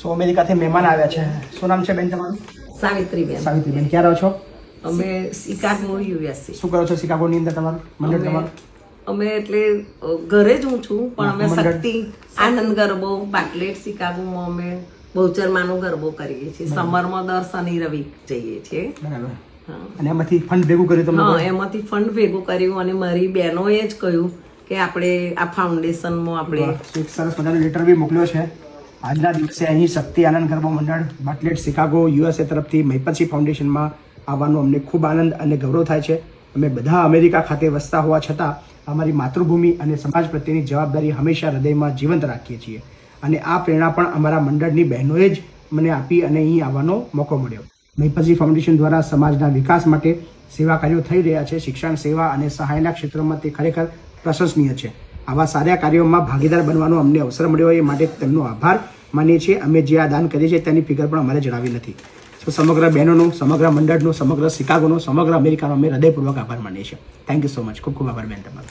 સો અમેરિકાથી મહેમાન આવ્યા છે. શું નામ છે બેન તમારું? સાવિત્રીબેન. સાવિત્રીબેન, ક્યાં રહો છો? અમે શિકાગો યુએસએ. શું કરો છો શિકાગોની અંદર તમારું મંડળ તમારું? અમે એટલે ઘરે જ હું છું, પણ અમે મંડળ? શક્તિ આનંદ ગરબો બાટલેટ શિકાગોમાં અમે બહુચરમાનો ગરબો કરીએ છીએ. સમરમાં દર શનિ રવિ જઈએ છીએ. બરાબર. હા. અને એમાંથી ફંડ ભેગું કર્યું તમને? હા, એમાંથી ફંડ ભેગું કર્યું અને મારી બહેનોએ જ કહ્યું કે આપણે આ ફાઉન્ડેશનમાં આપણે એક સરસ મજાનો લેટર બી મોકલ્યો છે. આજના દિવસે અહીં શક્તિ આનંદ ગરબો મંડળ બાટલેટ શિકાગો યુએસએ તરફથી મહિપતસિંહ ફાઉન્ડેશનમાં આવવાનો અમને ખૂબ આનંદ અને ગૌરવ થાય છે. અમે બધા અમેરિકા ખાતે વસતા હોવા છતાં અમારી માતૃભૂમિ અને સમાજ પ્રત્યેની જવાબદારી હંમેશા હૃદયમાં જીવંત રાખીએ છીએ. અને આ પ્રેરણા પણ અમારા મંડળની બહેનોએ જ મને આપી અને અહીં આવવાનો મોકો મળ્યો. મહિપતસિંહ ફાઉન્ડેશન દ્વારા સમાજના વિકાસ માટે સેવા કાર્યો થઈ રહ્યા છે. શિક્ષણ, સેવા અને સહાયના ક્ષેત્રોમાં તે ખરેખર પ્રશંસનીય છે. આવા સારા કાર્યોમાં ભાગીદાર બનવાનો અમને અવસર મળ્યો એ માટે તેમનો આભાર માનીએ છીએ. અમે જે આ દાન કરીએ છીએ તેની ફિગર પણ અમારે જણાવી નથી. તો સમગ્ર બહેનોનો, સમગ્ર મંડળનો, સમગ્ર શિકાગોનો, સમગ્ર અમેરિકાનો અમે હૃદયપૂર્વક આભાર માનીએ છીએ. Thank you so much. ખૂબ ખૂબ આભાર બેન તમારો.